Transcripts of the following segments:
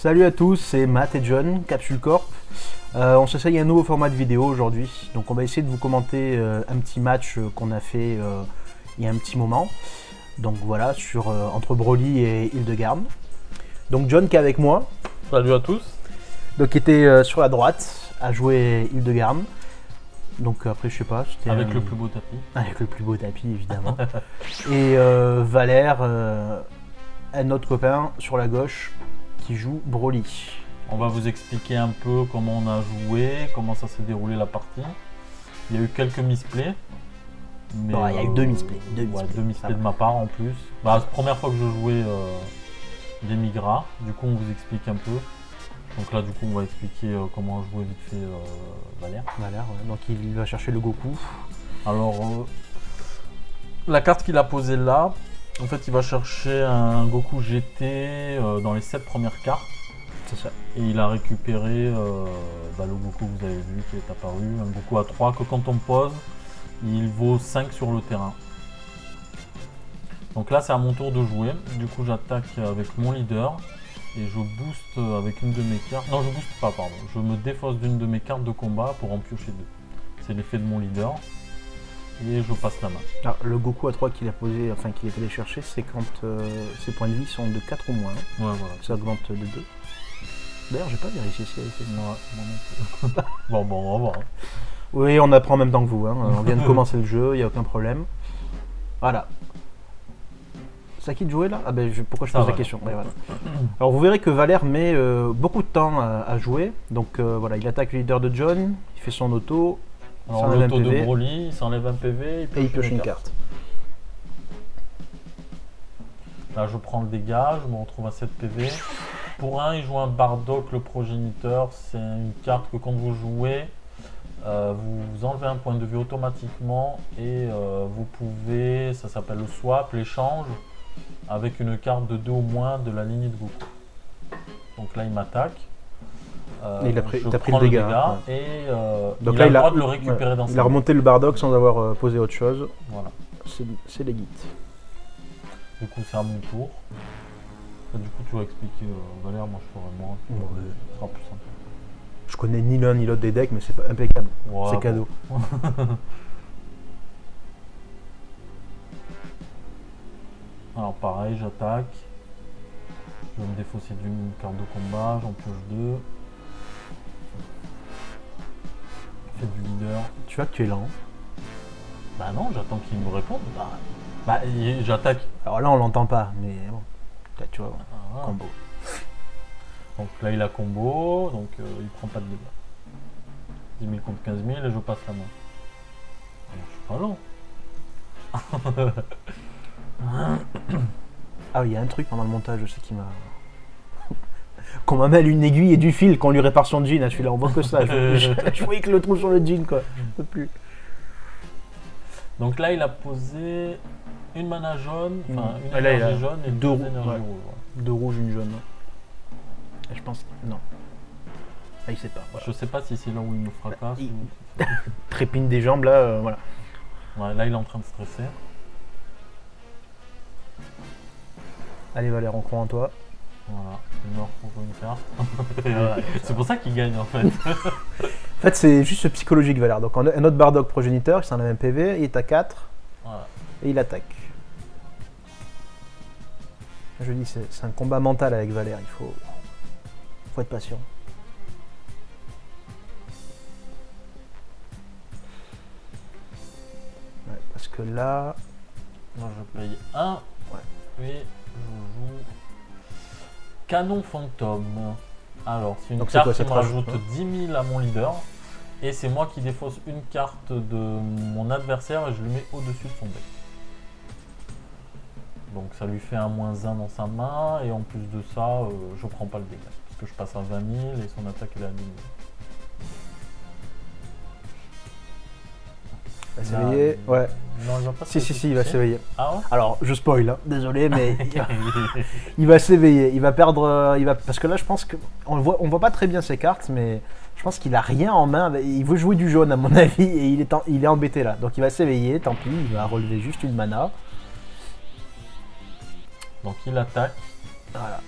Salut à tous, c'est Matt et John, Capsule Corp. On s'essaye un nouveau format de vidéo aujourd'hui. Donc on va essayer de vous commenter un petit match qu'on a fait il y a un petit moment. Donc voilà, entre Broly et Hildegarde. Donc John qui est avec moi. Salut à tous. Donc qui était sur la droite à jouer Hildegarde. Donc après je sais pas. Avec le plus beau tapis. Avec le plus beau tapis évidemment. Et Valère, un autre copain sur la gauche qui joue Broly. On va vous expliquer un peu comment on a joué, comment ça s'est déroulé la partie. Il y a eu quelques misplays. Mais il y a eu deux misplays. Deux misplays de ma part en plus. C'est la première fois que je jouais des Migra. Du coup on vous explique un peu. Donc là du coup on va expliquer comment jouer vite fait Valère. Valère, ouais. Donc il va chercher le Goku. Alors la carte qu'il a posée là, en fait il va chercher un Goku GT dans les 7 premières cartes. C'est ça. Et il a récupéré le Goku que vous avez vu qui est apparu, un Goku à 3 que quand on pose, il vaut 5 sur le terrain. Donc là c'est à mon tour de jouer, du coup j'attaque avec mon leader et je booste avec une de mes cartes. Non, je booste pas, pardon. Je me défausse d'une de mes cartes de combat pour en piocher deux. C'est l'effet de mon leader. Et je passe la main. Alors, le Goku à 3 qu'il a posé, enfin qu'il est allé chercher, c'est quand ses points de vie sont de 4 ou moins. Ouais, voilà. Ça augmente de 2. D'ailleurs, j'ai pas vérifié si elle a fait ça. Ouais, moi non plus. bon, on va voir. Oui, on apprend en même temps que vous. Hein. On vient de commencer le jeu, il n'y a aucun problème. Voilà. C'est à qui de jouer là? Pourquoi je pose la question? Ouais, voilà. Alors vous verrez que Valère met beaucoup de temps à jouer. Donc voilà, il attaque le leader de John, il fait son auto. Alors l'auto de Broly, il s'enlève un PV et il pioche une carte. Là je prends le dégât, je me retrouve à 7 PV. Pour un, il joue un Bardock le progéniteur. C'est une carte que quand vous jouez, vous enlevez un point de vue automatiquement et vous pouvez, ça s'appelle le swap, l'échange, avec une carte de 2 ou moins de la lignée de Goku. Donc là il m'attaque. Il a pris le dégât. Et donc il là, a le droit de le récupérer dans sa main. Il a remonté le Bardock sans avoir posé autre chose. Voilà. C'est les guides. Du coup c'est à mon tour. Du coup tu vas expliquer Valère, moi je ferai moi. Ce sera plus simple. Je connais ni l'un ni l'autre des decks, mais c'est impeccable. Ouais, c'est cadeau. Alors pareil, j'attaque. Je vais me défausser d'une carte de combat, j'en pioche 2. Fais du leader. Tu vois que tu es lent. Bah non, j'attends qu'il me réponde. Bah j'attaque. Alors là on l'entend pas, mais bon. Là, tu vois, combo. Donc là il a combo, donc il prend pas de dégâts. 10 000 contre 15 000 et je passe la main. Alors, je suis pas lent. Ah oui, il y a un truc pendant le montage, je sais qui m'a... qu'on m'amène une aiguille et du fil, qu'on lui répare son jean, celui-là, on voit que ça. Je voyais que le trou sur le jean, quoi. Je peux plus. Donc là, il a posé une mana jaune, enfin une là, énergie jaune et 2 énergies rouges. Ouais. 2 rouges, une jaune. Et je pense que... Non. Ah, il sait pas. Voilà. Je sais pas si c'est là où il me fracasse. Trépine des jambes, là, voilà. Ouais, là, il est en train de stresser. Allez Valère, on croit en toi. Voilà, il meurt pour une carte. C'est pour ça qu'il gagne en fait. En fait, c'est juste psychologique Valère. Donc un autre Bardock progéniteur, il s'en a un PV, il est à 4. Voilà. Et il attaque. Je dis, c'est un combat mental avec Valère, il faut être patient. Ouais, parce que là... Moi je paye 1. Ouais. Puis je joue Canon Fantôme. Alors c'est une carte qui me rajoute 10 000 à mon leader. Et c'est moi qui défausse une carte de mon adversaire et je lui mets au-dessus de son deck. Donc ça lui fait un -1 dans sa main et en plus de ça, je prends pas le dégât. Parce que je passe à 20 000 et son attaque est à 10 000. Il va s'éveiller, ouais. Non, il va pas si, il va s'éveiller. Ah ouais. Alors, je spoil, hein. Désolé, mais il va s'éveiller. Il va perdre, parce que là, je pense qu'on voit pas très bien ses cartes, mais je pense qu'il a rien en main. Il veut jouer du jaune, à mon avis, et il est embêté là. Donc, il va s'éveiller, tant pis, il va relever juste une mana. Donc, il attaque. Voilà.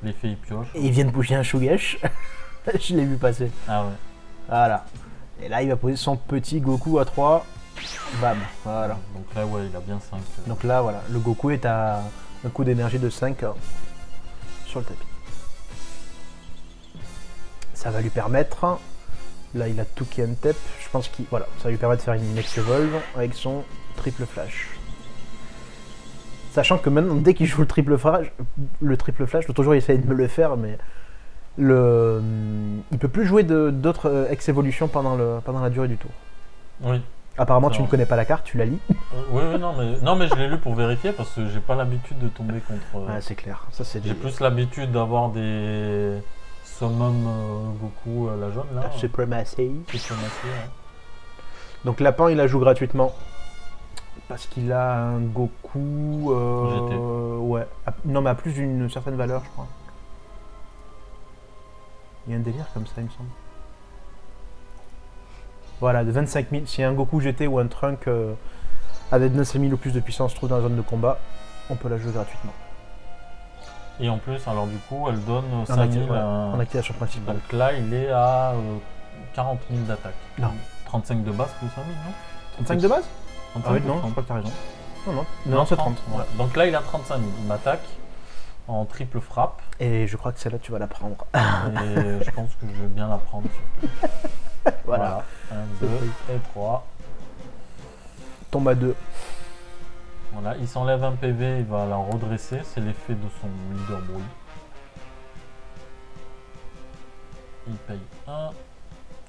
L'effet il pioche. Et il vient de bouger un Shugesh. Je l'ai vu passer. Ah ouais. Voilà. Et là, il va poser son petit Goku à 3. Bam. Voilà. Donc là, ouais, il a bien 5. Donc là, voilà. Le Goku est à un coup d'énergie de 5 sur le tapis. Ça va lui permettre. Là, il a tout qui est tap. Je pense qu'il. Voilà. Ça va lui permettre de faire une next evolve avec son triple flash. Sachant que maintenant, dès qu'il joue le triple flash, je dois toujours essayer de me le faire, mais il peut plus jouer d'autres ex-évolutions pendant la durée du tour. Oui. Apparemment, tu ne connais pas la carte, tu la lis. Oui, non, mais je l'ai lu pour vérifier parce que j'ai pas l'habitude de tomber contre. Ouais, c'est clair. Ça, c'est J'ai plus l'habitude d'avoir des Summon Goku la jaune là. Supremacy. Supremacy, ouais. Donc Lapin, il la joue gratuitement. Parce qu'il a un Goku. GT. Ouais. Non, mais à plus d'une certaine valeur, je crois. Il y a un délire comme ça, il me semble. Voilà, de 25 000. Si un Goku GT ou un Trunk avec 25 000 ou plus de puissance se trouve dans la zone de combat, on peut la jouer gratuitement. Et en plus, alors du coup, elle donne En 5 000. en activation principale. Donc là, il est à 40 000 d'attaque. Non. 35 de base plus 5 000, non 35 de base? 35 Ah oui, ou non, 30? je crois que t'as raison. Non, c'est 30. Ouais. Donc là, il a 35 000. Il m'attaque en triple frappe. Et je crois que celle-là, tu vas la prendre. Et je pense que je vais bien la prendre. Voilà. 1, 2 et 3. Tombe à 2. Voilà, il s'enlève un PV, il va la redresser. C'est l'effet de son leader bruit. Il paye 1.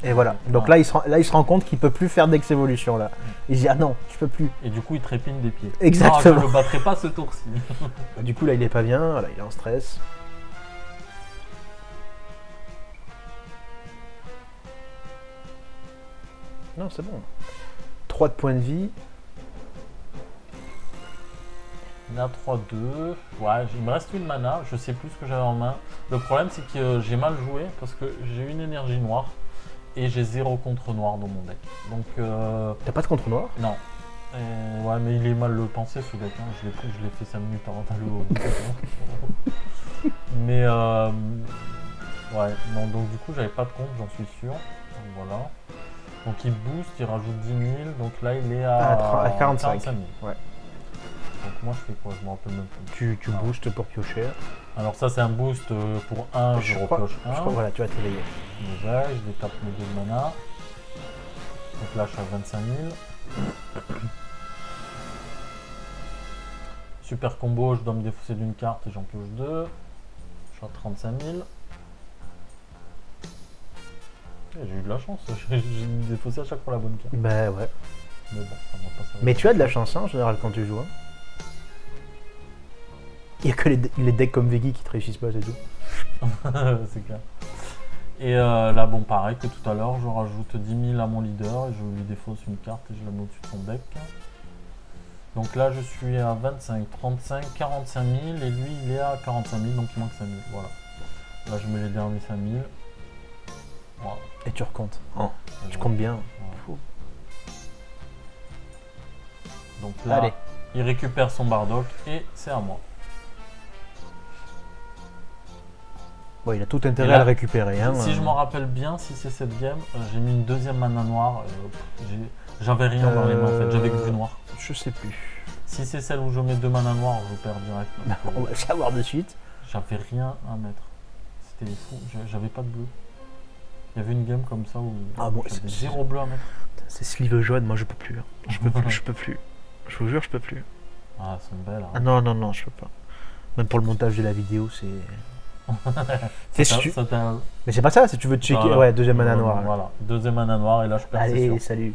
Et voilà. Donc là, il se rend compte qu'il peut plus faire d'ex-évolution là. Il se dit ah non, je peux plus. Et du coup, il trépigne des pieds. Exactement. Non, je le battrai pas ce tour-ci. Du coup là, il est pas bien. Voilà, il est en stress. Non, c'est bon. 3 de points de vie. Il a 3-2. Ouais, il me reste une mana. Je sais plus ce que j'avais en main. Le problème, c'est que j'ai mal joué parce que j'ai une énergie noire et j'ai 0 contre noir dans mon deck. Donc. T'as pas de contre noir? Non. Ouais, mais il est mal pensé ce deck. Hein. Je l'ai fait 5 minutes avant d'aller au bout. Mais. Ouais, non, donc du coup, j'avais pas de compte, j'en suis sûr. Donc voilà. Donc il booste, il rajoute 10 000. Donc là, il est à 45 000. Ouais. Donc moi, je fais quoi? Je me rappelle même plus. Tu boostes pour piocher. Alors ça, c'est un boost pour 1, je repioche 1. Je crois, voilà, tu vas t'éveiller. Déjà, je détape mes 2 mana. Donc là, je suis à 25 000. Super combo, je dois me défausser d'une carte et j'en pioche 2. Je suis à 35 000. J'ai eu de la chance, j'ai défaussé à chaque fois la bonne carte. Bah ouais. Mais bon, ça va pas ça. Mais tu as de la chance hein, en général quand tu joues. Hein. Il n'y a que les decks comme Veggie qui te réussissent pas, c'est tout. C'est clair. Et là, bon, pareil que tout à l'heure, je rajoute 10 000 à mon leader et je lui défausse une carte et je la mets au-dessus de son deck. Donc là, je suis à 25, 35, 45 000 et lui, il est à 45 000, donc il manque 5 000. Voilà. Là, je mets les derniers 5 000. Voilà. Et tu recomptes. Oh. Tu Voilà. comptes bien. Voilà. Donc là, Allez. il récupère son Bardock et c'est à moi. Bon, il a tout intérêt là, à le récupérer. Hein, si je m'en rappelle bien, si c'est cette game, j'ai mis une deuxième mana noire. J'avais rien dans les mains en fait, j'avais que du noir. Je sais plus. Si c'est celle où je mets 2 mana noires, je perds direct. On va le savoir de suite. J'avais rien à mettre. C'était fou, j'avais pas de bleu. Il y avait une game comme ça où bon, j'avais 0 bleu à mettre. C'est sleeve jaune, moi je peux plus. Hein. Je peux plus, je peux plus. Je vous jure, je peux plus. Ah, elles sont belles. Hein. Ah non, je peux pas. Même pour le montage de la vidéo, c'est. Mais c'est pas ça, si tu veux checker. Voilà. Ouais, deuxième mana noire. Voilà, deuxième mana noire et là je perds. Allez, salut.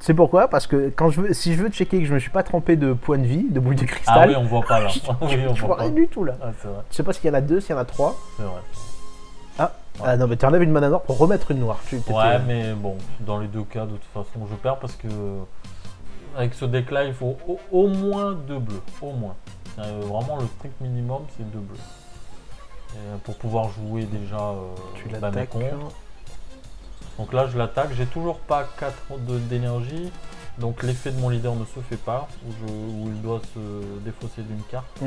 C'est pourquoi? Parce que si je veux checker que je me suis pas trompé de point de vie, de boule de cristal. Ah oui, on voit pas là. Oui, on je vois pas. rien du tout là. Ah, c'est vrai. Je sais pas s'il y en a 2, s'il y en a 3. C'est vrai. Ah non, mais tu enlèves une mana noire pour remettre une noire. Ouais, mais bon, dans les deux cas, de toute façon, je perds parce que avec ce deck là, il faut au moins 2 bleus. Au moins. Vraiment, le strict minimum, c'est 2 bleus. Et pour pouvoir jouer déjà tu mes l'attaques. contre. Donc là, je l'attaque. J'ai toujours pas 4 d'énergie. Donc l'effet de mon leader ne se fait pas. Où il doit se défausser d'une carte.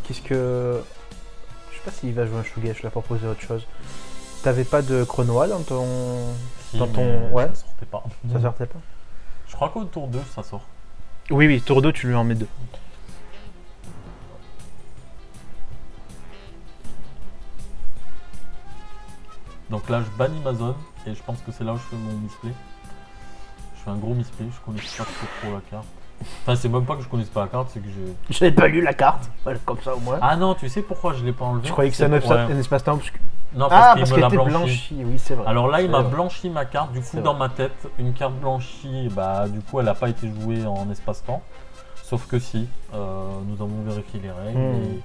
Qu'est-ce que. pas s'il va jouer un Shugesh là pour poser autre chose. T'avais pas de chronoa dans ton. Si, Dans ton- mais ouais. ça sortait pas. Ça sortait pas? Je crois qu'au tour 2, ça sort. Oui, oui, tour 2, tu lui en mets 2. Donc là, je bannis ma zone et je pense que c'est là où je fais mon misplay. Je fais un gros misplay, je connais pas trop la carte. Enfin, c'est même pas que je connaisse pas la carte, c'est que j'ai. J'avais pas lu la carte, voilà, comme ça au moins. Ah non, tu sais pourquoi je l'ai pas enlevé? Je croyais que c'est un espace-temps obscur. Non, Ah, parce parce qu'il qu'elle me l'a était blanchi. blanchie, oui, c'est vrai. Alors là, il C'est m'a vrai. blanchi ma carte. Du coup, C'est dans vrai. ma tête, une carte blanchie, bah, du coup, elle n'a pas été jouée en espace-temps. Sauf que si, nous avons vérifié les règles. Et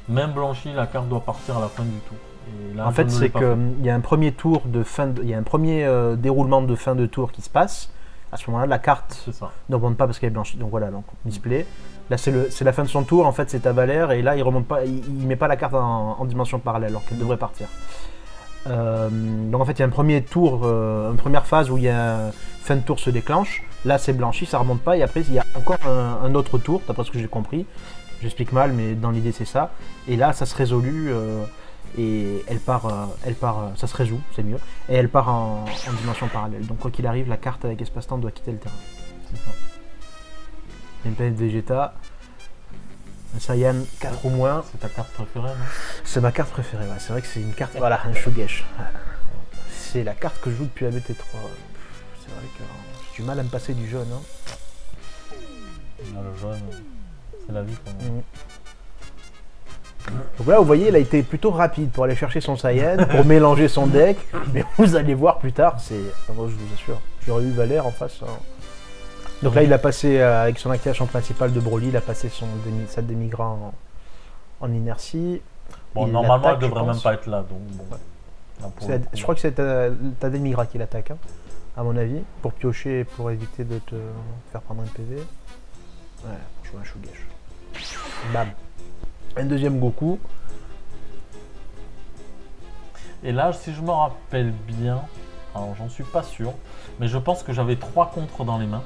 même blanchie, la carte doit partir à la fin du tour. Et là, En je fait, ne l'ai c'est pas qu'il y a un premier tour de fin, il y a un premier déroulement de fin de tour qui se passe. À ce moment-là, la carte C'est ça. ne remonte pas parce qu'elle est blanchie. Donc voilà, donc misplay. Là, c'est la fin de son tour. En fait, c'est à Valère et là, il remonte pas, il met pas la carte en dimension parallèle alors qu'elle devrait partir. Donc en fait, il y a un premier tour, une première phase où il y a fin de tour se déclenche. Là, c'est blanchi, ça remonte pas. Et après, il y a encore un autre tour, d'après ce que j'ai compris. J'explique mal, mais dans l'idée, c'est ça. Et là, ça se résolue et elle part, ça se résout, c'est mieux. Et elle part en dimension parallèle. Donc quoi qu'il arrive, la carte avec espace-temps doit quitter le terrain. C'est ça. Il y a une planète Vegeta, un Saiyan 4 ou moins. C'est ta carte préférée, non? C'est ma carte préférée, ouais. C'est vrai que c'est une carte. Voilà, un Shugesh. C'est la carte que je joue depuis la BT3. C'est vrai que j'ai du mal à me passer du jaune. Hein. Ah, le jaune, c'est la vie pour moi. Donc là, vous voyez, il a été plutôt rapide pour aller chercher son Saiyan, pour mélanger son deck. Mais vous allez voir plus tard, c'est. Enfin, moi, je vous assure, j'aurais eu Valère en face. Hein. Donc là, il a passé, avec son activation principale de Broly, il a passé sa démigra en inertie. Bon, Il normalement, l'attaque, elle devrait je même pense. pas être là, donc bon. Là, pour le coup, Je crois que c'est ta démigra qui l'attaque, hein, à mon avis, pour piocher et pour éviter de te faire prendre un PV. Ouais, je joue un Shugesh. Bam. Un deuxième Goku. Et là, si je me rappelle bien, alors j'en suis pas sûr, mais je pense que j'avais 3 contres dans les mains,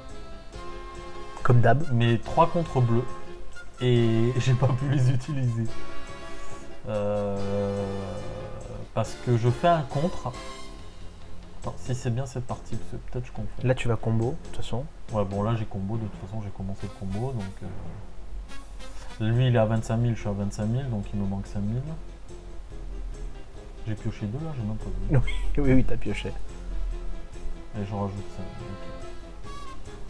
Comme d'hab. mais 3 contres bleus, et j'ai pas pu les utiliser. Parce que je fais un contre. Attends, si c'est bien cette partie, parce que peut-être je confonds. Là, tu vas combo, de toute façon. Ouais, bon là j'ai combo, de toute façon j'ai commencé le combo, donc... Lui il est à 25 000, je suis à 25 000, donc il me manque 5 000. J'ai pioché 2 là, j'ai même pas vu. Oui, t'as pioché. Et je rajoute ça. Ok.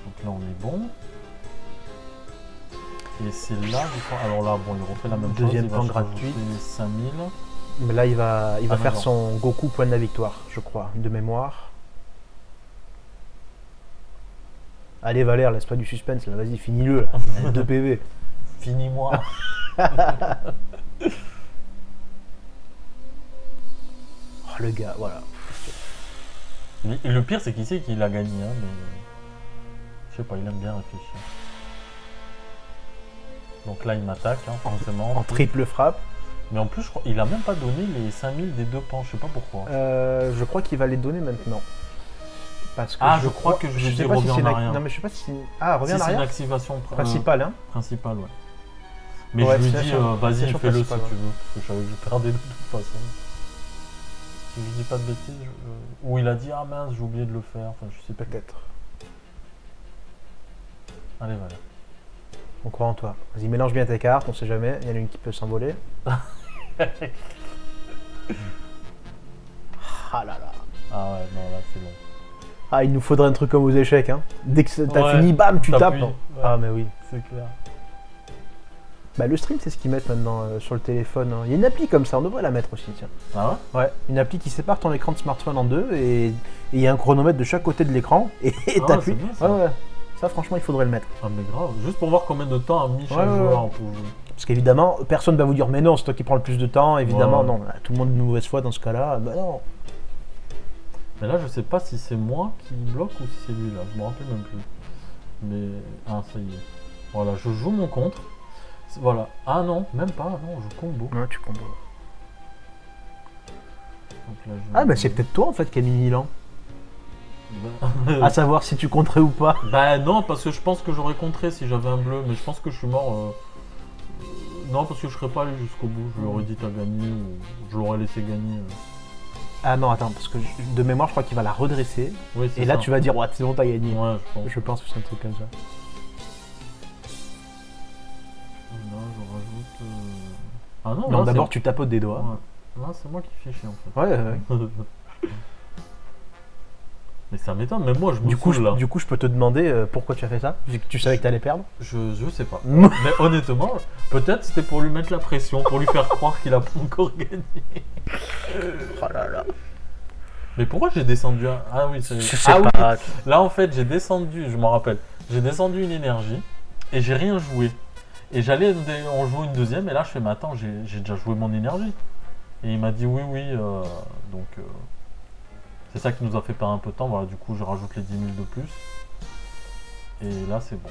Donc là on est bon. Et c'est là, je crois. Alors là, bon, il refait la même Deuxième chose. plan Il va gratuit. rajouter 5000. Mais là, il va Ah, faire non. son Goku point de la victoire, je crois, de mémoire. Allez, Valère, laisse pas du suspense, là, vas-y, finis-le, là. 2 PV. Finis-moi. Oh, le gars, voilà. Et le pire, c'est qu'il sait qu'il a gagné, hein, mais. Je sais pas, il aime bien réfléchir. Donc là, il m'attaque, hein, forcément. En triple frappe. Mais en plus, je crois, il a même pas donné les 5000 des 2 pans, je sais pas pourquoi. Je crois qu'il va les donner maintenant. Parce que Ah, je crois que je sais dis pas si reviens c'est en une arrière. Non, mais je sais pas si. Ah, reviens Si en c'est une arrière. activation Principale, hein. principale, ouais. Mais Ouais, je lui c'est dis, la vas-y, station fais-le si tu principale, veux, parce que je savais que je perdais de toute façon. Si je dis pas de bêtises, ou il a dit, ah mince, j'ai oublié de le faire, enfin je sais pas. Peut-être. Allez, voilà. On croit en toi. Vas-y, mélange bien tes cartes, on sait jamais. Il y en a une qui peut s'envoler. Ah là là. Ah ouais, non, là c'est bon. Ah, il nous faudrait un truc comme aux échecs, hein. Dès que t'as Ouais, fini, bam, tu tapes. t'appuies, hein. ouais. Ah, mais oui. C'est clair. Bah, le stream, c'est ce qu'ils mettent maintenant sur le téléphone. Hein. Il y a une appli comme ça, on devrait la mettre aussi, tiens. Ah ouais? Ouais, une appli qui sépare ton écran de smartphone en deux et il y a un chronomètre de chaque côté de l'écran et t'appuies. c'est bien, ça. Ouais, ouais. Ça, franchement, il faudrait le mettre. Ah mais grave, juste pour voir combien de temps a mis chaque Ouais, ouais, joueur ouais. pour jouer. Parce qu'évidemment, personne va vous dire, mais non, c'est toi qui prends le plus de temps. Évidemment, Ouais. non. Tout le monde de mauvaise foi dans ce cas-là. Bah non. Mais là je sais pas si c'est moi qui bloque ou si c'est lui là, je me rappelle même plus. Mais, ah ça y est. Voilà, je joue mon contre. Voilà. Ah non, même pas, non, je combo. Ouais, tu combos. Donc là, je- Ah, bah c'est peut-être toi en fait qui a mis Milan. Bah... À savoir si tu compterais ou pas. Bah non, parce que je pense que j'aurais contré si j'avais un bleu, mais je pense que je suis mort Non, parce que je serais pas allé jusqu'au bout. Je lui aurais dit t'as gagné ou je l'aurais laissé gagner. Ah non, attends, parce que de mémoire, je crois qu'il va la redresser. Oui, c'est Et là, ça. tu vas dire, ouais, c'est bon, t'as gagné. Ouais, je pense. Je pense que c'est un truc comme ça. Là, je rajoute. Ah non, Non, là, d'abord, c'est... tu tapotes des doigts. Ouais. Là, c'est moi qui fais chier en fait. Ouais. Mais ça m'étonne, même moi je me Du coup, saoule, là. je peux te demander pourquoi tu as fait ça, vu que tu savais que t'allais perdre. Je sais pas. Mais honnêtement, peut-être c'était pour lui mettre la pression, pour lui faire croire qu'il a pas encore gagné. Oh là là. Mais pourquoi j'ai descendu un... Ah oui, c'est... Je sais Ah pas. oui. Là en fait j'ai descendu, je m'en rappelle, j'ai descendu une énergie et j'ai rien joué. Et j'allais en jouer une deuxième et là je fais mais attends, j'ai déjà joué mon énergie. Et il m'a dit oui, donc... C'est ça qui nous a fait perdre un peu de temps, voilà, du coup je rajoute les 10 000 de plus. Et là c'est bon.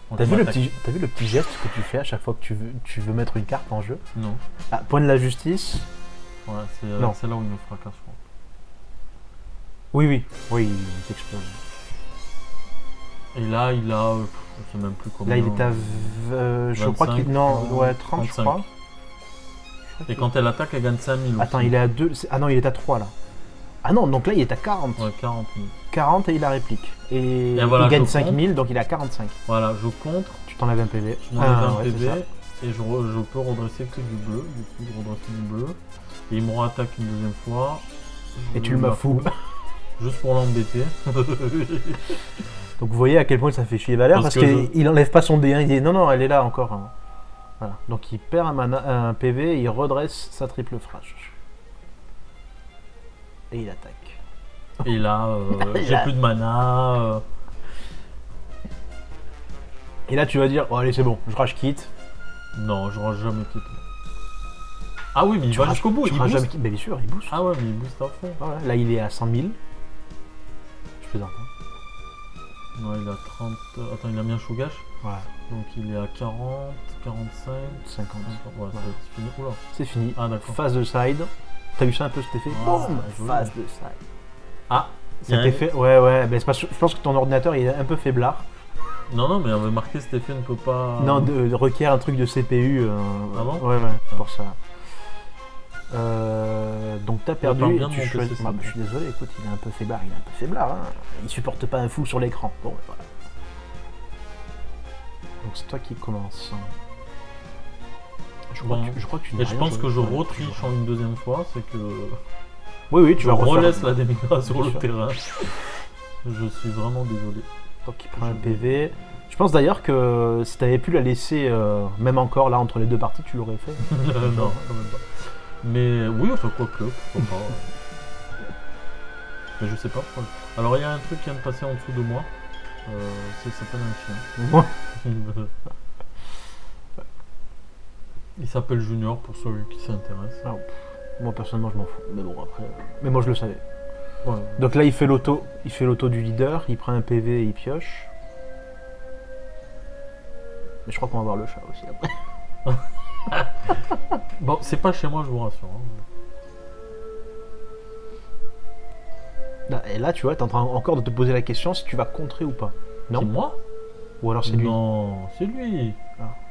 Donc, T'as je vu le m'attaque. petit geste que tu fais à chaque fois que tu veux mettre une carte en jeu? Non. Ah, point de la justice. Ouais, Non. c'est là où il me fracasse, je crois. Oui, il s'explose. Et là il a... je sais même plus combien... Là, il est à... je crois 25, qu'il... Non, ouais, 30 je 35. crois. Et quand elle attaque, elle gagne 5000 aussi. Attends, il est à 2... Ah non, il est à 3 là. Ah non, donc là, il est à 40. Ouais, 40 000. 40 et il la réplique. Et, Et voilà, il gagne je 5000, donc il est à 45. Voilà, je contre, Tu t'enlèves un PV. je m'enlève un ouais, PV, c'est ça. et je peux redresser que du bleu. Du coup, je redresse du bleu. Et il me rattaque une deuxième fois. Et tu le m'affous. Juste pour l'embêter. Donc vous voyez à quel point ça fait chier Valère, parce Parce que qu'il enlève pas son D1, il dit non, elle est là encore. Hein. Voilà. Donc il perd un PV et il redresse sa triple frappe. Et il attaque. Et là, j'ai plus de mana. Et là tu vas dire, oh allez c'est bon, je rage quitte. Non, je rage jamais quitté. Ah oui, mais il va rages- jusqu'au bout, tu il rages booste. jamais quitte. Bien sûr, il booste. Ah ouais, mais il booste à fond. Voilà. Là il est à 100 000. Je plaisante. Hein. Ouais, il a 30... Attends, il a mis un chougache. Voilà, Donc il est à 40, 45... 50. Ouais, Voilà. c'est fini. Oula. C'est fini. Ah d'accord. Phase de side. T'as vu ça un peu cet effet? Ah, Boum, joli. phase de side. Ah, il y a Cet un- effet, ouais, ben, c'est parce que je pense que ton ordinateur il est un peu faiblard. Non, mais on avait marqué cet effet ne peut pas... Non, requiert un truc de CPU. Ah bon? Ouais, pour ça. Donc t'as perdu parle et bien de tu mon choisis. PC, Bah, c'est je suis désolé, écoute, il est un peu faiblard. Hein. Il supporte pas un full sur l'écran. Bon, voilà. Donc c'est toi qui commence. Je crois, Bon. je crois que tu n'as Et je rien pense que je joué. Ouais, retriche toujours. en une deuxième fois, c'est que Oui, tu je vas refaire. relaisse la Demigra sur Bien le sûr. terrain. Je suis vraiment désolé. Donc il prend un PV. Je pense d'ailleurs que si t'avais pu la laisser, même encore là entre les deux parties, tu l'aurais fait. Non, quand même pas. Mais oui, enfin quoi que, pourquoi pas. Mais je sais pas pourquoi. Alors il y a un truc qui vient de passer en dessous de moi. Ça s'appelle un chien. Il s'appelle Junior pour celui qui s'intéresse. Moi personnellement je m'en fous. Mais bon après. Mais moi je le savais. Ouais. Donc là il fait l'auto du leader, il prend un PV et il pioche. Mais je crois qu'on va voir le chat aussi après. Bon, c'est pas chez moi, je vous rassure. Hein. Et là tu vois, t'es en train encore de te poser la question si tu vas contrer ou pas. Non. Qui, moi? Ou alors c'est lui. Non, c'est lui.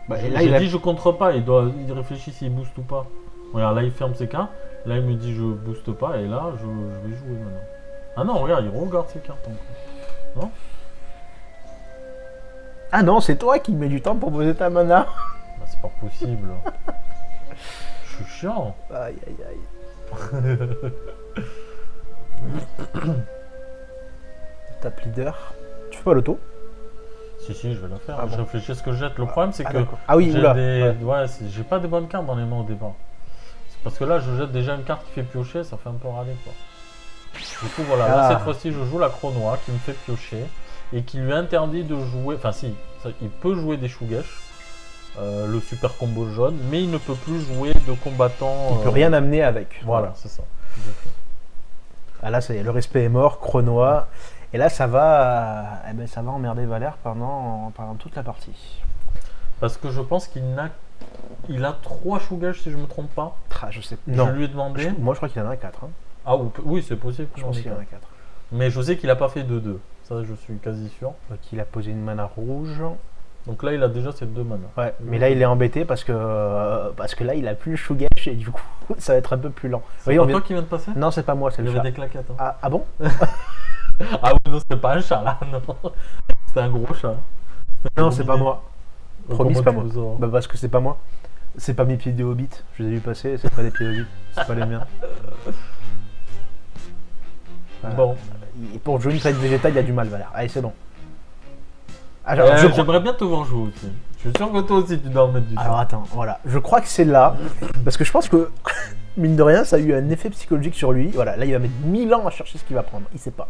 Bah, et J'ai là il a. dit je contre pas, il réfléchit s'il booste ou pas. Regarde, là il ferme ses cartes, là il me dit je booste pas, et là je vais jouer maintenant. Ah non, regarde, il regarde ses cartes encore. Non? Ah non, c'est toi qui mets du temps pour poser ta mana. Bah, c'est pas possible. Je suis chiant. Aïe aïe aïe. Tape leader. Tu fais pas l'auto? Si, je vais la faire. Ah bon. Je réfléchis à ce que je jette. Le problème c'est que d'accord. Ah oui, j'ai oula. j'ai pas des bonnes cartes dans les mains au départ. C'est parce que là je jette déjà une carte qui fait piocher, ça fait un peu râler quoi. Du coup voilà, là Ah. cette fois-ci je joue la Chronoa qui me fait piocher et qui lui interdit de jouer, enfin si, il peut jouer des Shugesh, le super combo jaune, mais il ne peut plus jouer de combattant. Il peut rien amener avec. Voilà, c'est ça. Ah là, ça y est, le respect est mort, Chronoa. Et là, ça va emmerder Valère pendant toute la partie. Parce que je pense il a 3 Shugesh si je me trompe pas. Je sais. Je lui ai demandé. Moi, je crois qu'il en a 4. Hein. Ah oui, c'est possible. Je pense qu'il en a 4. Mais je sais qu'il a pas fait 2-2. ça je suis quasi sûr. Donc il a posé une mana rouge. Donc là il a déjà ses 2 mana. Ouais, mais là il est embêté parce que là il a plus le Shugesh et du coup ça va être un peu plus lent. C'est pas toi qui viens de passer? Non, c'est pas moi, c'est Il y le avait chat. des claquettes. Hein. Ah bon? Ah oui, non, c'était pas un chat là, non. C'était un gros chat. Non, c'est pas moi. Promis, c'est pas moi. Dinosaure. Bah parce que c'est pas moi. C'est pas mes pieds de hobbit. Je les ai vu passer, c'est pas des pieds de hobbit. C'est pas les miens. Voilà. Bon. Pour jouer une traite végétale, il y a du mal, Valère. Allez, c'est bon. Alors, J'aimerais bien te voir jouer aussi. Je suis sûr que toi aussi tu dois en mettre du temps. Alors attends, voilà. Je crois que c'est là. Parce que je pense que, mine de rien, ça a eu un effet psychologique sur lui. Voilà, là il va mettre 1000 ans à chercher ce qu'il va prendre. Il sait pas.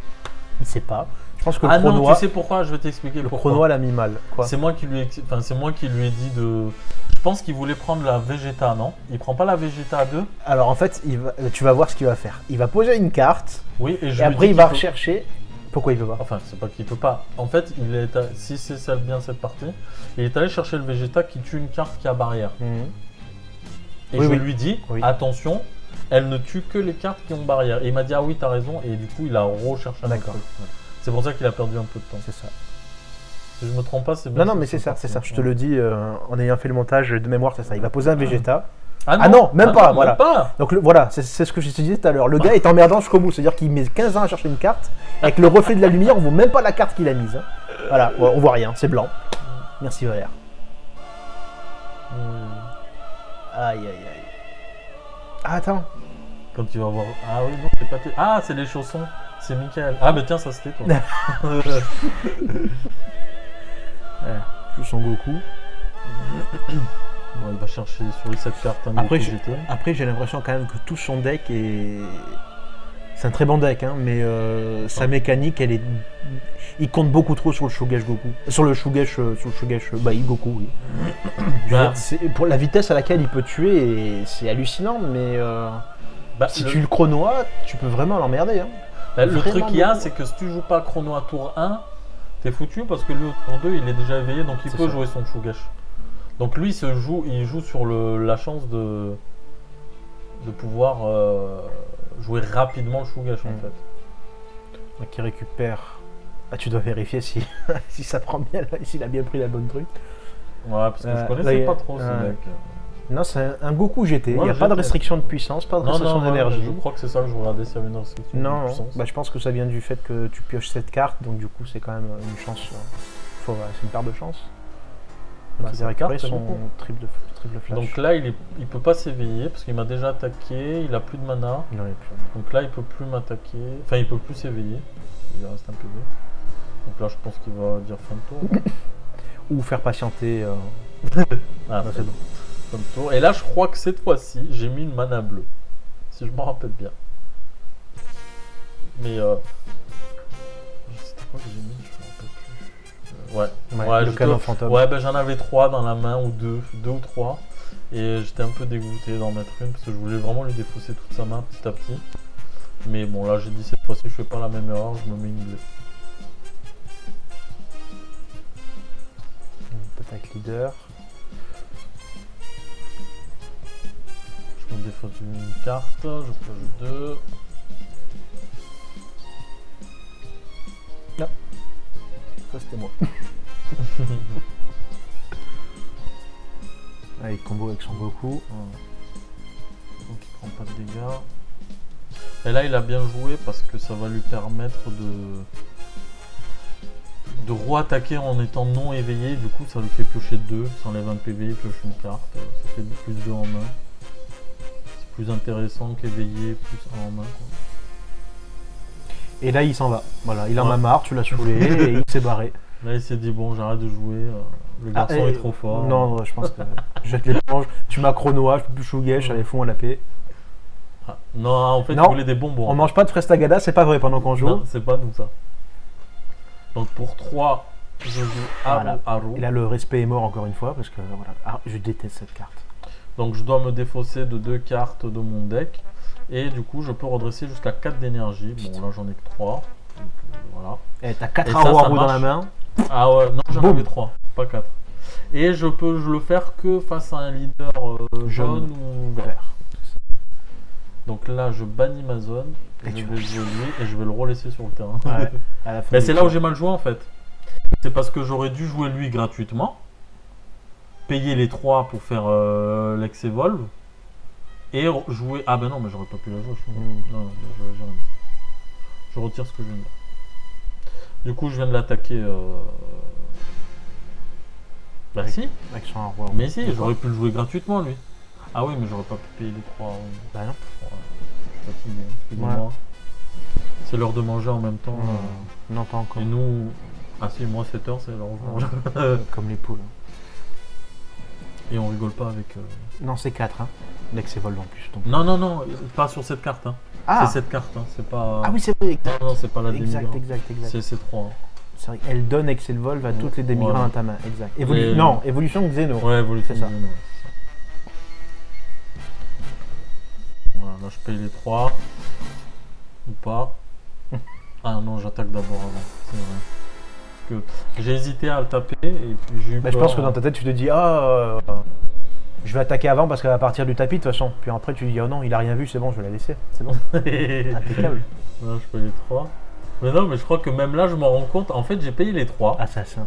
Je pense que le non, chronois. tu sais pourquoi? Je vais t'expliquer Le pourquoi. chronois l'a mis mal. Quoi? C'est moi qui lui ai dit de. Je pense qu'il voulait prendre la Vegeta, non? Il prend pas la Vegeta à 2? Alors en fait, tu vas voir ce qu'il va faire. Il va poser une carte. Oui, et je Et lui après dis il va qu'il peut- rechercher. Pourquoi il veut pas? Enfin, c'est pas qu'il peut pas. En fait, si c'est ça bien cette partie, il est allé chercher le Vegeta qui tue une carte qui a barrière. Et Oui, je oui. lui dis, Oui. attention, elle ne tue que les cartes qui ont barrière. Et il m'a dit, ah oui, t'as raison. Et du coup, il a recherché un autre D'accord. truc. Ouais. C'est pour ça qu'il a perdu un peu de temps. C'est ça. Si je me trompe pas, c'est bien. Non, mais c'est ça, c'est ça. Je te le dis en ayant fait le montage de mémoire, c'est ça. Il va poser un Vegeta. Ah non, même pas, non, voilà. Même pas. Donc voilà, c'est ce que je te disais tout à l'heure. Le gars est emmerdant jusqu'au bout. C'est-à-dire qu'il met 15 ans à chercher une carte. Avec le reflet de la lumière, on voit même pas la carte qu'il a mise. Hein. Voilà, on voit rien, c'est blanc. Merci Valère. Aïe aïe aïe. Ah, attends. Quand tu vas voir. Ah oui, non, c'est pas. Ah, c'est les chaussons. C'est Michael. Ah, bah tiens, ça c'était toi. Plus son Goku. Bon, il va chercher sur les 7 cartes un Après, Goku GT. Après, j'ai l'impression quand même que tout son deck est. C'est un très bon deck, hein, mais sa mécanique, elle est. Il compte beaucoup trop sur le Shugesh Goku. Sur le Shugesh. Goku, oui. Bah. Pour la vitesse à laquelle il peut tuer, c'est hallucinant, mais si tu le chronois, tu peux vraiment l'emmerder. Hein. Bah, le Vraiment truc qu'il y a, beaucoup. c'est que si tu joues pas chrono à tour 1, t'es foutu parce que lui, au tour 2, il est déjà éveillé, donc il C'est peut ça. jouer son Shugesh. Donc lui, il joue sur la chance de pouvoir jouer rapidement le Shugesh en fait. Qui récupère. Ah, tu dois vérifier si, si ça prend bien, s'il a bien pris la bonne truc. Ouais, parce que je connaissais là, il y a- pas trop ce mec. Non, c'est un Goku GT. Il Ouais, n'y a pas de GT. restriction de puissance, pas de restriction d'énergie. je crois que c'est ça que je regardais s'il y avait une restriction de Non, puissance. bah, je pense que ça vient du fait que tu pioches cette carte, donc du coup c'est quand même une chance. C'est une paire de chance. Donc Bah, il cette a récupéré carte, c'est son beaucoup. triple flash. Donc là, il peut pas s'éveiller parce qu'il m'a déjà attaqué, il a plus de mana. Il en est plus. Donc là, il peut plus m'attaquer. Enfin, il peut plus s'éveiller. Il reste un PV. Donc là, je pense qu'il va dire fin de tour. Ou faire patienter. Ah, c'est bon. fin de tour. Et là, je crois que cette fois-ci, j'ai mis une mana bleue. Si je me rappelle bien. Mais c'était quoi que j'ai mis? Je me rappelle plus. Ouais. Le j'étais- canon fantôme. Ouais, ben j'en avais 3 dans la main, ou 2 ou 3. Et j'étais un peu dégoûté d'en mettre une parce que je voulais vraiment lui défausser toute sa main petit à petit. Mais bon, là j'ai dit cette fois-ci, je fais pas la même erreur, je me mets une bleue. Attaque leader. Je me défausse une carte, je pioche 2. Ça c'était moi. Allez, combo avec son Goku. Donc il prend pas de dégâts. Et là il a bien joué parce que ça va lui permettre de re-attaquer en étant non éveillé. Du coup ça lui fait piocher 2, ça enlève un PV, il pioche une carte, ça fait plus 2 en main. C'est plus intéressant qu'éveillé, plus 1 en main. Quoi. Et là il s'en va. Voilà, il en Ouais. a marre, tu l'as saoulé et il s'est barré. Là il s'est dit bon j'arrête de jouer, le garçon est trop fort. Non, je pense que je jette l'éponge. Tu m'as chronoa, je peux plus Shugesh, allez, fous-moi la paix. Ah, non, en fait Non. il voulait des bonbons. On mange pas de Frestagada, c'est pas vrai pendant qu'on joue. Non, c'est pas nous ça. Donc pour 3, je joue Haru Voilà. Haru. Et là le respect est mort encore une fois parce que voilà. Ah, je déteste cette carte. Donc je dois me défausser de 2 cartes de mon deck. Et du coup je peux redresser jusqu'à 4 d'énergie. Bon là j'en ai que 3. Donc, voilà. Et t'as 4 Et ça, Haru ça Haru dans marche. la main. Ah ouais, non j'en Boum. avais 3, pas 4. Et je peux le faire que face à un leader jaune ou vert. Vert. Donc là, je bannis ma zone, Et je tu vais jouer lui et je vais le relaisser sur le terrain. Ouais, à la fin Mais du c'est là tour. où j'ai mal joué en fait. C'est parce que j'aurais dû jouer lui gratuitement, payer les 3 pour faire l'ex-evolve, et jouer. Ah ben non, mais j'aurais pas pu la jouer. Non, non, j'ai rien dit. Je retire ce que je viens de dire. Du coup, je viens de l'attaquer. Bah Avec- si, Avec son roi. mais si, D'accord. j'aurais pu le jouer gratuitement lui. Ah oui, mais j'aurais pas pu payer les 3. Bah non. Je suis fatigué, excusez-moi. C'est l'heure de manger en même temps. Non, pas encore. Et nous. Ah si, moi 7h, c'est l'heure où je mange. Comme les poules. Et on rigole pas avec. Non, c'est 4, hein. L'ex-evol en plus. Donc. Non, non, non, pas sur cette carte. Hein. Ah C'est cette carte, hein. C'est pas. Ah oui, c'est vrai. Non, non, c'est pas la Exact, démigrant. exact, exact. C'est ces 3. C'est vrai qu'elle donne Excelvolve à toutes les démigrants Voilà. à ta main. Exact. Et- Non, évolution Xeno. Ouais, évolution. C'est ça. de Xeno, ouais, c'est ça. Voilà, là je paye les 3. Ou pas. Ah non, j'attaque d'abord avant. C'est vrai. Parce que j'ai hésité à le taper et puis j'ai eu Bah, je peur. pense que dans ta tête, tu te dis je vais attaquer avant parce qu'elle va partir du tapis de toute façon. Puis après, tu te dis oh non, il a rien vu, c'est bon, je vais la laisser. C'est bon. Impeccable. Non, je paye les 3. Mais non, mais je crois que même là, je me rends compte. En fait, j'ai payé les 3. Assassin.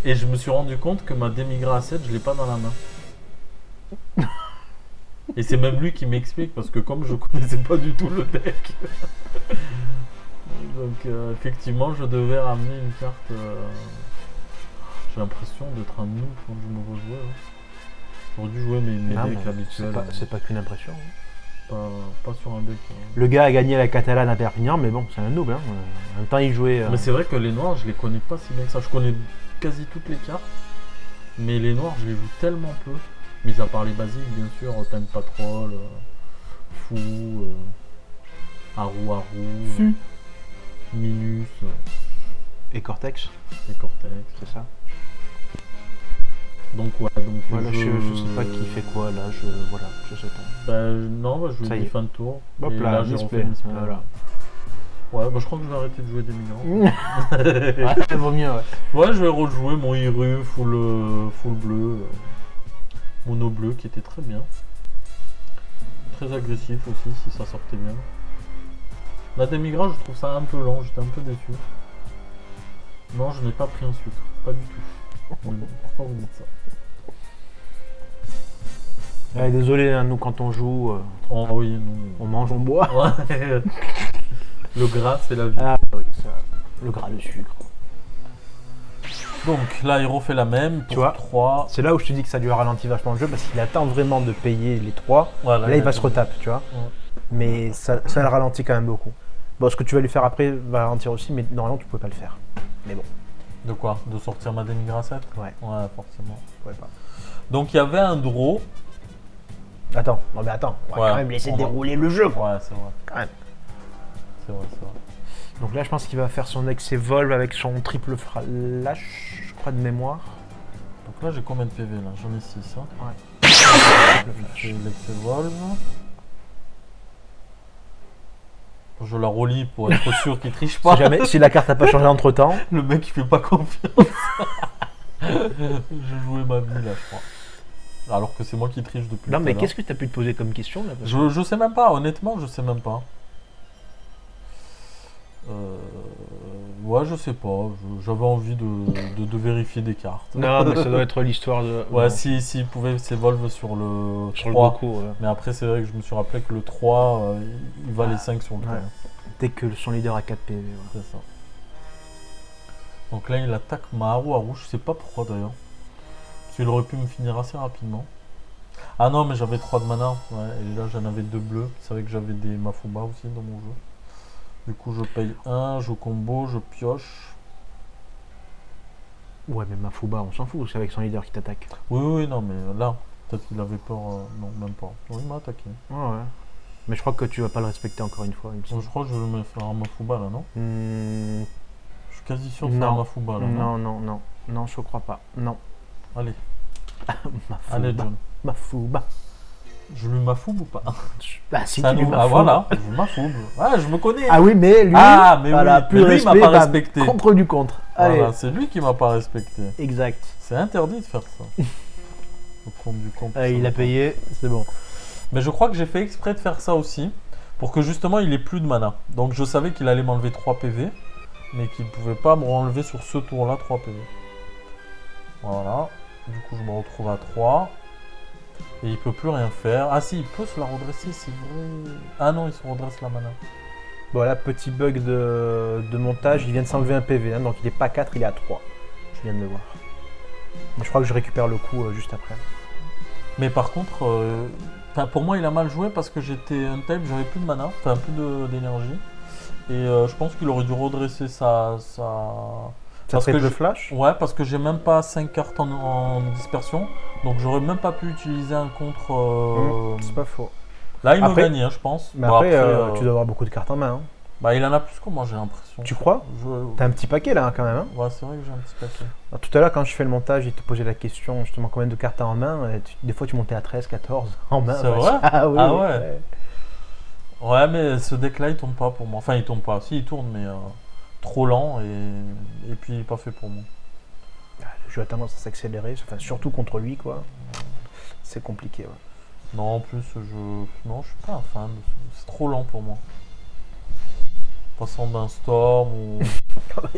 Et je me suis rendu compte que ma démigra à 7, je l'ai pas dans la main. Et c'est même lui qui m'explique parce que comme je connaissais pas du tout le deck. Donc effectivement je devais ramener une carte. J'ai l'impression d'être un noob quand je me vois jouer. J'aurais dû jouer mes Non, decks mais habituels. c'est pas qu'une impression. Hein. Pas sur un deck. Le gars a gagné la Catalane à Perpignan, mais bon, c'est un noob. Hein. En même temps, il jouait. Mais c'est vrai que les noirs, je les connais pas si bien que ça. Je connais quasi toutes les cartes. Mais les noirs, je les joue tellement peu. Mis à part les basiques, bien sûr. Time Patrol, Fou, Haru, Fu. Minus, Et Cortex, et Cortex. c'est ça. Donc ouais, Voilà, je sais pas qui fait quoi là, je sais pas. Bah non, bah, je Ça joue y des est. fin de tour. Hop Et là, j'ai misplay. refait misplay. Voilà. Ouais, bah je crois que je vais arrêter de jouer des migrants. Ouais, vaut mieux, ouais. Ouais, je vais rejouer mon Iru full bleu, mono bleu qui était très bien. Très agressif aussi si ça sortait bien. La démigrant, je trouve ça un peu lent, j'étais un peu déçu. Non, je n'ai pas pris un sucre, pas du tout. Pourquoi vous dites ça? Ouais, désolé, hein, nous quand on joue, Oh oui, nous. on mange, on boit. Ouais. Le gras, c'est la vie. Ah oui, ça, le gras de sucre. Donc là, il refait la même. Tu Pour vois, 3. C'est là où je te dis que ça lui ralentit vachement le jeu parce qu'il attend vraiment de payer les 3. Voilà, Là, il va se retaper, tu vois. Ouais. Mais ça le ralentit quand même beaucoup. Bon, ce que tu vas lui faire après va ralentir aussi, mais normalement, tu pouvais pas le faire. Mais bon, De quoi? De sortir ma démigra 7? ouais, Ouais, forcément. tu pouvais pas. Donc il y avait un draw. Attends, non mais attends, on va Ouais, quand même laisser on va- dérouler le jeu, quoi. Ouais, c'est vrai. Quand même. C'est vrai, c'est vrai. Donc là, je pense qu'il va faire son ex-evolve avec son triple flash, je crois, de mémoire. Donc là, j'ai combien de PV là? J'en ai 6. Hein. Ouais. Triple flash. J'ai l'ex-evolve. Je la relis pour être sûr qu'il triche pas. Si jamais, si la carte n'a pas changé entre temps. Le mec il fait pas confiance. J'ai joué ma vie là, je crois. Alors que c'est moi qui triche depuis. Non, tout mais à l'heure. qu'est-ce que tu as pu te poser comme question là parce que- Je sais même pas, honnêtement, je sais même pas. Ouais, je sais pas. J'avais envie de vérifier des cartes. Non, mais ça doit être l'histoire de. Ouais, non, s'il pouvait s'évolve sur le sur le 3. Goku. Ouais. Mais après, c'est vrai que je me suis rappelé que le 3, il valait Ah, 5 sur le 3. ouais. Dès que son leader a 4 PV. Ouais. C'est ça. Donc là, il attaque Maharu à rouge. Je sais pas pourquoi d'ailleurs. Parce qu'il aurait pu me finir assez rapidement. Ah non, mais j'avais 3 de mana. Ouais, et là, j'en avais 2 bleus. C'est vrai que j'avais des Mafuba aussi dans mon jeu. Du coup, je paye 1, je combo, je pioche. Ouais, mais Mafuba, on s'en fout, c'est avec son leader qui t'attaque. Oui, oui, non, mais là, peut-être qu'il avait peur. Non, même pas. Oui, il m'a attaqué. Ouais, ouais. Mais je crois que tu vas pas le respecter encore une fois. Il me Donc, semble. je crois que je vais me faire un Mafuba là, non? Hmm, Je suis quasi sûr de faire un non. Mafuba là. Non, non, non. Non, je crois pas. Non. Allez, Mafuba. allez, John. Mafuba. Je lui mafoube ou pas? Ah, si Ça tu lui nous- Ah mafoues. voilà, je mafoube. Ouais, je me connais. Ah oui, mais lui, Ah, mais voilà, oui, plus mais lui, il m'a respect, pas bah, respecté. contre du contre. Allez, Voilà, c'est lui qui m'a pas respecté. exact. C'est interdit de faire ça. Au compte du compte. Il a payé, c'est bon. Mais je crois que j'ai fait exprès de faire ça aussi. pour que justement il ait plus de mana. Donc je savais qu'il allait m'enlever 3 PV, mais qu'il ne pouvait pas me renlever sur ce tour-là 3 PV. Voilà. Du coup, je me retrouve à 3. Et il peut plus rien faire. Ah si, il peut se la redresser, c'est vrai. Ah non, il se redresse la mana. Voilà, petit bug de montage, il vient de s'enlever un PV, hein, donc il est pas 4, il est à 3. Je viens de le voir. Mais je crois que je récupère le coup juste après. Mais par contre, pour moi, il a mal joué parce que j'étais untamed, j'avais plus de mana, enfin plus d'énergie. Et je pense qu'il aurait dû redresser Ça parce fait que le flash. Ouais, parce que j'ai même pas 5 cartes en dispersion. Donc j'aurais même pas pu utiliser un contre. C'est pas faux. Là, il Après- me gagnait, hein, je pense. Mais Bon, après, après, tu dois avoir beaucoup de cartes en main. Hein. bah, il en a plus que moi, j'ai l'impression. Tu crois? T'as un petit paquet là quand même. Hein. Ouais, c'est vrai que j'ai un petit paquet. Alors, tout à l'heure, quand je fais le montage, il te posait la question justement combien de cartes t'as en main. Et des fois, tu montais à 13, 14 en main. C'est vrai? Ah oui. Ah ouais. Ouais, mais ce deck-là, il tourne pas pour moi. Enfin, il tourne pas. Si, il tourne, mais trop lent et puis il est pas fait pour moi. Le jeu a tendance à s'accélérer, enfin, surtout contre lui, quoi. C'est compliqué. Ouais. Non, en plus, non, je suis pas un fan. C'est trop lent pour moi. Passant d'un storm ou.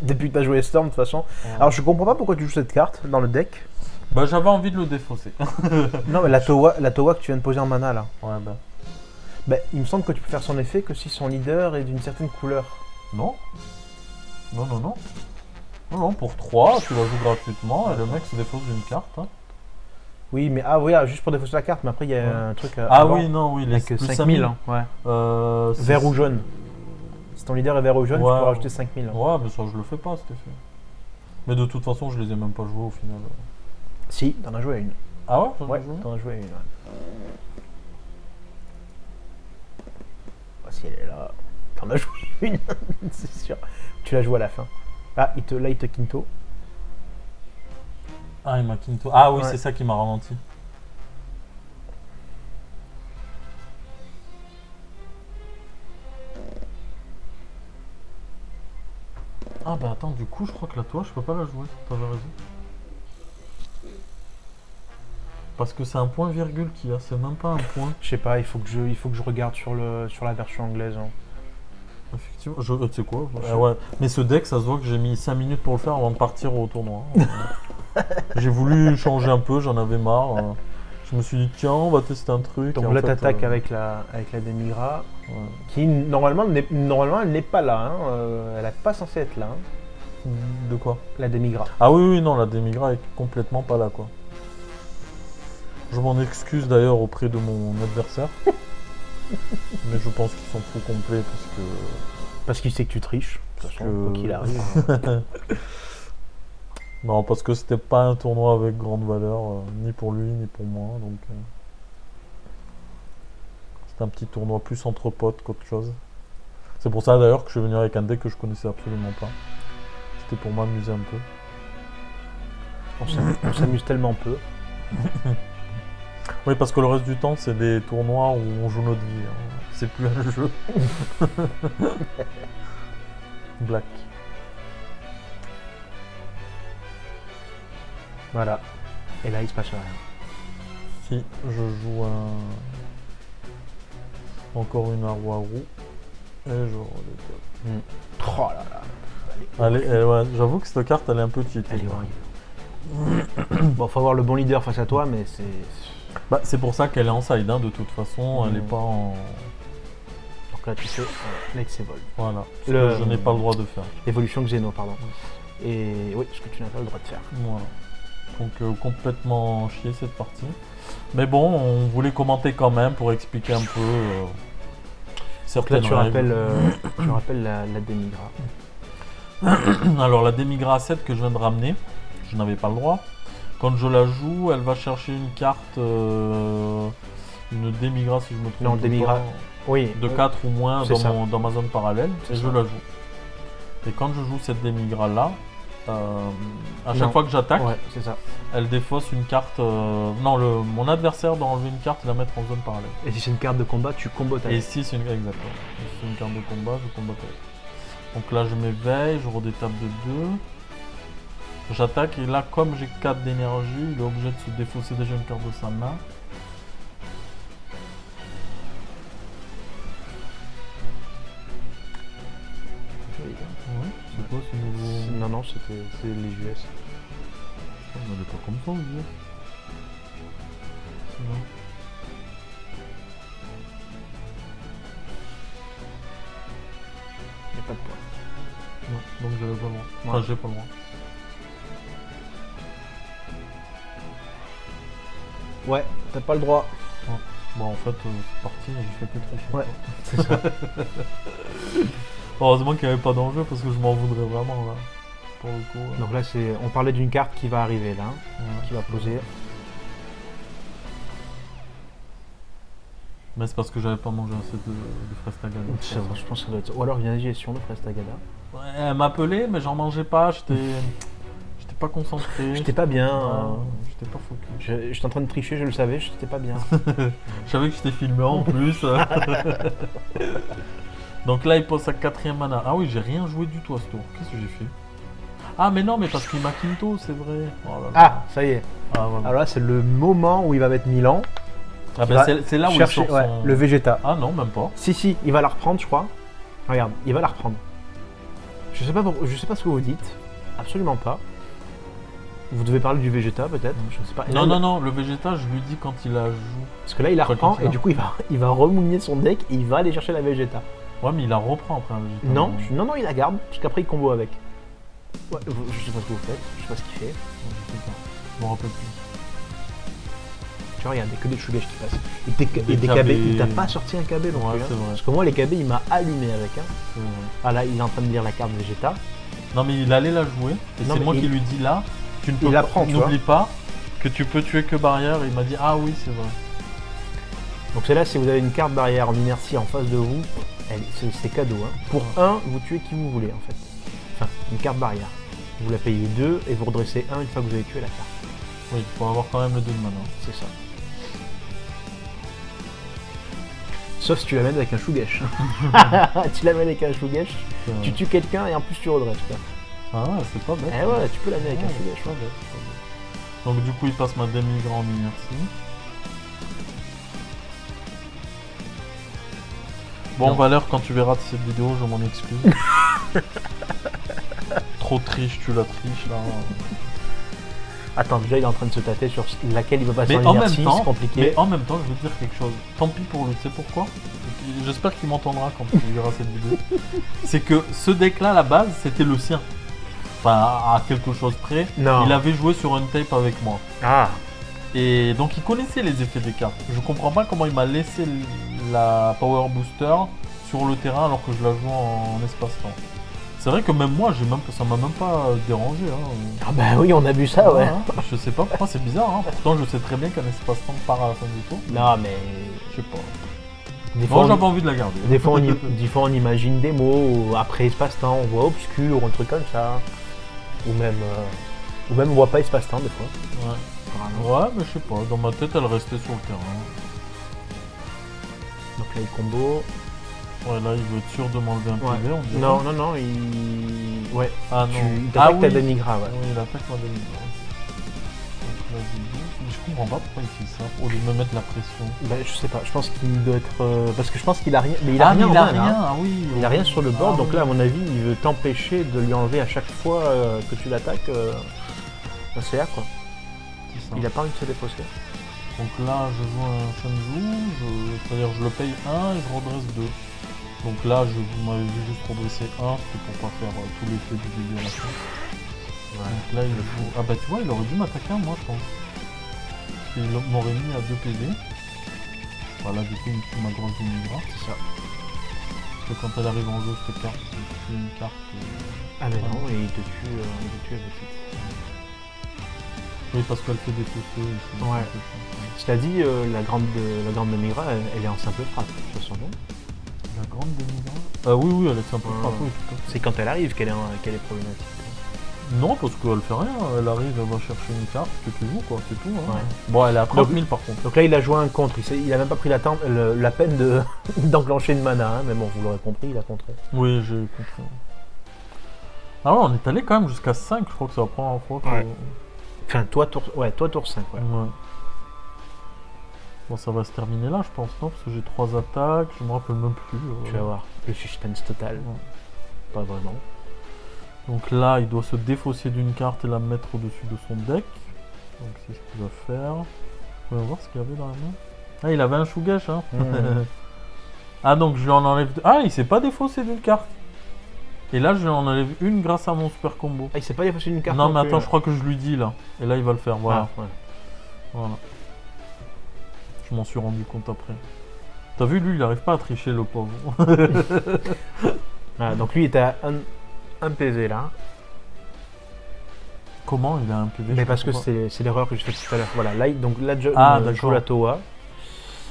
Depuis que t'as joué Storm, de toute façon. Ouais. Alors, je comprends pas pourquoi tu joues cette carte dans le deck. Bah, j'avais envie de le défausser. Non, mais la Towa que tu viens de poser en mana là. Ouais, bah. Bah, il me semble que tu peux faire son effet que si son leader est d'une certaine couleur. Non. Non, non, non. Non, non, pour 3, tu la joues gratuitement et le mec se défausse d'une carte. Hein. Oui, mais juste pour défausser la carte, mais après il y a un truc. Ah avant, oui, non, oui, les avec plus 5000. Hein, ouais. Vert ou jaune. Si ton leader est vert ou jaune, Ouais. tu peux rajouter 5000. Ouais, mais ça, je le fais pas cet effet. Mais de toute façon, je les ai même pas joués au final. Si, t'en as joué une. Ah ouais, Ouais, t'en as joué une. Ouais. Si elle est là, t'en as joué une, c'est sûr. Tu l'as joué à la fin. Ah, il te quinto. Ah, il m'a quinto. Ah oui, Ouais. c'est ça qui m'a ralenti. Ah bah attends, du coup, je crois que la toile, je peux pas la jouer. T'avais raison. Parce que c'est un point virgule qu'il y a, c'est même pas un point. Je sais pas, il faut que je regarde sur la version anglaise. Hein. Effectivement, tu sais quoi ouais. Mais ce deck, ça se voit que j'ai mis 5 minutes pour le faire avant de partir au tournoi. J'ai voulu changer un peu, j'en avais marre. Je me suis dit, tiens, on va tester un truc. Donc et en là, fait, t'attaques avec la Demigra, ouais. qui normalement elle n'est pas là. Hein. Elle n'est pas censée être là. Hein. De quoi? La Demigra. Ah oui, oui, non, la Demigra est complètement pas là, quoi. Je m'en excuse d'ailleurs auprès de mon adversaire. Mais je pense qu'ils sont trop complets Parce qu'il sait que tu triches. De toute façon, que- quoi qu'il arrive. Non, parce que c'était pas un tournoi avec grande valeur, ni pour lui, ni pour moi, donc... C'était un petit tournoi plus entre potes qu'autre chose. C'est pour ça d'ailleurs que je suis venu avec un deck que je connaissais absolument pas. C'était pour m'amuser un peu. On s'amuse tellement peu. Oui, parce que le reste du temps, c'est des tournois où on joue notre vie. Hein. C'est plus un jeu. Black. Voilà. Et là, il se passe rien. Si je joue encore une Arwaru et je redécolle. Oh là là. Allez, ouais, j'avoue que cette carte elle est un peu cheatée. Elle est horrible. Bon, faut avoir le bon leader face à toi, mais c'est. Bah, c'est pour ça qu'elle est en side, hein, de toute façon, elle est pas en. Donc là, tu fais l'ex-evol. Voilà. Ce Le- que je n'ai pas le droit de faire. Évolution Xeno, pardon. Et oui, ce que tu n'as pas le droit de faire. Voilà. Donc complètement chier cette partie. Mais bon, on voulait commenter quand même pour expliquer un peu Donc certaines là, tu règles. rappelles la Demigra. Alors la Demigra 7 que je viens de ramener, je n'avais pas le droit. Quand je la joue, elle va chercher une carte, une Demigra si je me trompe Non, pas, Demigra. Oui. de 4 ou moins c'est ça. dans ma zone parallèle, C'est et ça. je la joue. Et quand je joue cette Demigra là, à chaque Non. fois que j'attaque, Ouais, c'est ça. elle défausse une carte. Non, mon adversaire doit enlever une carte et la mettre en zone parallèle. Et si c'est une carte de combat, tu combats ta Et si c'est une... Exactement. Si c'est une carte de combat, je combatte avec. Donc là, je m'éveille, je redétape de 2. J'attaque et là, comme j'ai 4 d'énergie, il est obligé de se défausser déjà une carte de sa main. quoi, ce nouveau... Non, non, c'est les US. On n'avait pas comme ça, on dit. Non. Il n'y a pas de point. Non, donc j'avais pas le droit. Ouais. Enfin, j'ai pas le droit. Ouais, t'as pas le droit. Bon, en fait, c'est parti, j'ai fait que tricher. Ouais, c'est ça. Heureusement qu'il n'y avait pas d'enjeu parce que je m'en voudrais vraiment là. Pour le coup. Donc là, on parlait d'une carte qui va arriver là, Ouais. qui va poser. Mais c'est parce que j'avais pas mangé assez de fraises tagada. C'est vrai, je pense que ça doit être. Ou alors une indigestion de Frest Tagada. Ouais, elle m'appelait, mais j'en mangeais pas, j'étais pas concentré. J'étais pas bien. J'étais pas focus. J'étais en train de tricher, je le savais, j'étais pas bien. Je savais que j'étais filmé en plus. Donc là, il pose sa 4ème mana. Ah oui, j'ai rien joué du tout à ce tour. Qu'est-ce que j'ai fait? Ah, mais non, mais parce qu'il m'a Quinto, c'est vrai. Oh là là. Ah, ça y est. Ah, voilà. Alors là, c'est le moment où il va mettre Milan. Ah, il bah, va c'est là où chercher il sort son... le Vegeta. Ah non, même pas. Si, il va la reprendre, je crois. Regarde, il va la reprendre. Je sais pas ce que vous dites. Absolument pas. Vous devez parler du Vegeta peut-être, je sais pas. Et là, Non, le Vegeta, je lui dis quand il la joue. Parce que là, il la Quand reprend il et la- du coup, il va remougner son deck et il va aller chercher la Vegeta. Ouais, mais il la reprend après un Vegeta. Non, il la garde, parce qu'après, il combo avec. Ouais, je sais pas ce que vous faites, je sais pas ce qu'il fait. Je sais pas. Je m'en rappelle plus. Tu vois, regarde, il y a que des Shugesh qui passent. Et des KB. KB. Il t'a pas sorti un KB non Ouais, plus. c'est vrai. Parce que moi, les KB, il m'a allumé avec. Hein. C'est vrai. Ah là, il est en train de lire la carte Vegeta. Non, mais il allait la jouer. Et Non, c'est mais moi il- qui lui dis là, tu ne peux il la pas- prend, tu n'oublie pas que tu peux tuer que barrière. Et il m'a dit, ah oui, c'est vrai. Donc c'est là, si vous avez une carte barrière en inertie en face de vous, c'est cadeau. Hein. Pour un, vous tuez qui vous voulez en fait. Enfin, une carte barrière. Vous la payez 2 et vous redressez 1 une fois que vous avez tué la carte. Oui, il faut avoir quand même le 2 de mana. C'est ça. Sauf si tu l'amènes avec un Shugesh. Tu l'amènes avec un Shugesh, tu tues quelqu'un et en plus tu redresses. Quoi. Ah ouais, c'est pas bête. Eh ouais, tu peux l'amener avec un Ouais, Shugesh. c'est pas bête, c'est pas bête. Donc du coup, il passe ma demi-grande inertie. Bon, Non. Valère, quand tu verras cette vidéo, je m'en excuse. Trop triche, tu la triches là. Attends, déjà il est en train de se tâter sur laquelle il va passer Mais en en même inertie, temps, c'est compliqué. Mais en même temps, je vais te dire quelque chose. Tant pis pour lui, tu sais pourquoi? J'espère qu'il m'entendra quand il verra cette vidéo. C'est que ce deck-là, à la base, c'était le sien. Enfin, à quelque chose près. Non. Il avait joué sur un tape avec moi. Ah, Et donc, il connaissait les effets des cartes. Je comprends pas comment il m'a laissé la Power Booster sur le terrain alors que je la joue en espace-temps. C'est vrai que même moi, ça m'a même pas dérangé. Hein. ah bah oui, on a vu ça, ouais. Hein. Je sais pas pourquoi, c'est bizarre. Hein. Pourtant, je sais très bien qu'un espace-temps part à la fin du tour. Non, mais Je sais pas. des Moi, fois, j'avais envie de la garder. des fois, on imagine des mots, ou après espace-temps, on voit obscur, un truc comme ça. Ou même on voit pas espace-temps des fois. Ouais. Ouais, mais je sais pas. Dans ma tête, elle restait sur le terrain. Donc là, il combo. Ouais, là, il veut être sûr de m'enlever un Ouais. PV, on dirait. Non, il... Ouais, Ah non. il t'attaque ta oui. demi-gras, ouais. Oui, il attaque ma demi-gras. Donc là, j'ai dit- Mais je comprends pas pourquoi il fait ça, au lieu de me mettre la pression. Bah, je sais pas, je pense qu'il doit être... parce que je pense qu'il a rien... Mais il a rien en il a main, là, rien, hein. ah oui. Il a rien sur le board, Ah donc oui. là, à mon avis, il veut t'empêcher de lui enlever à chaque fois que tu l'attaques un CA, quoi. C'est ça. Il a pas envie de se défausser. Donc là, je joue un Shenju, c'est-à-dire je le paye 1 et je redresse 2. Donc là, vous m'avez vu juste redresser 1, c'était pour pas faire tout l'effet du début à la fin. Donc là, il joue... Ah bah tu vois, il aurait dû m'attaquer moi, je pense. Parce qu'il m'aurait mis à 2 PV. Voilà, du coup, il me tue ma grosse demi-gras. C'est ça. Parce que quand elle arrive en jeu, cette carte, c'est une carte... Ah mais non, et il te tue avec suite. Oui, parce qu'elle fait des poussées. Ouais. Cela dit, la grande demi-gras, elle est en simple frappe, de toute façon, non? La grande demi-gras oui, elle est simple frappe, oui, tout à fait. C'est quand elle arrive qu'elle est problématique. Non, parce qu'elle fait rien, elle arrive, elle va chercher une carte que tu joues, quoi, c'est tout. Hein. Ouais. Bon, elle est à 30 000 Donc- par contre. Donc là, il a joué un contre, il a même pas pris la peine d'enclencher une mana, hein, mais bon, vous l'aurez compris, il a contré. Oui, j'ai compris. Alors, on est allé quand même jusqu'à 5, je crois que c'est la première fois que... Ouais. Enfin, toi tour 5, ouais. Ouais. Bon, ça va se terminer là, je pense, non? Parce que j'ai 3 attaques, je me rappelle même plus. Tu vas voir, le suspense total. Ouais. Pas vraiment. Donc là, il doit se défausser d'une carte et la mettre au-dessus de son deck. Donc c'est ce qu'il va faire. On va voir ce qu'il avait dans la main. Ah, il avait un Shugesh, hein. Ah, donc je lui en enlève deux. Ah, il s'est pas défaussé d'une carte. Et là, je lui en enlève une grâce à mon super combo. Ah, il s'est pas défaussé d'une carte. Non, mais plus, attends, là. je crois que je lui dis là. Et là, il va le faire. Voilà. Ah, ouais. Voilà. Je m'en suis rendu compte après. T'as vu, lui, il arrive pas à tricher, le pauvre. Ah, donc lui il était à 1 PV là. Comment il a un PV? Mais je parce que comprends pas. c'est l'erreur que j'ai faite tout à l'heure. Voilà, là, donc là, John Ah, joue d'accord. la Toa.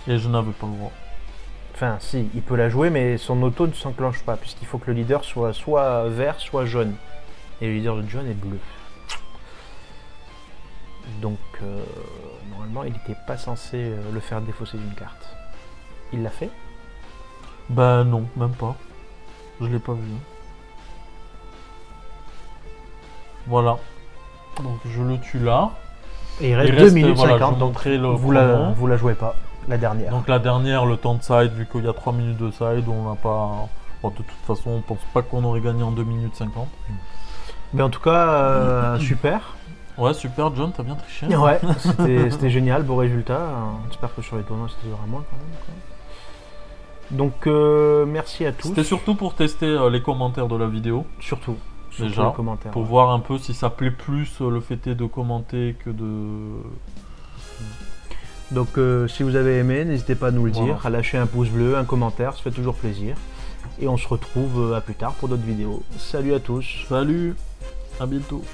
Et je n'avais pas le droit. Enfin, si, il peut la jouer, mais son auto ne s'enclenche pas, puisqu'il faut que le leader soit vert, soit jaune. Et le leader de John est bleu. Donc, normalement, il n'était pas censé le faire défausser d'une carte. Il l'a fait? Bah non, même pas. Je l'ai pas vu. Voilà. Donc je le tue là. Et il reste Il 2 reste, minutes voilà, 50, je vous donc montrais le vous chrono. la jouez pas, la dernière. Donc la dernière, le temps de side, vu qu'il y a 3 minutes de side, on n'a pas... Bon, de toute façon, on pense pas qu'on aurait gagné en 2 minutes 50. Mais en tout cas, super. Ouais, super, John, t'as bien triché. Ouais, c'était génial, beau résultat. J'espère que sur les tournois, c'était vraiment moins quand même. Quoi. Donc, merci à tous. C'était surtout pour tester les commentaires de la vidéo. Surtout Déjà, les commentaires. pour ouais. voir un peu si ça plaît plus le fait de commenter que de... Donc, si vous avez aimé, n'hésitez pas à nous le Voilà. dire, à lâcher un pouce bleu, un commentaire, ça fait toujours plaisir. Et on se retrouve à plus tard pour d'autres vidéos. Salut à tous. Salut, à bientôt.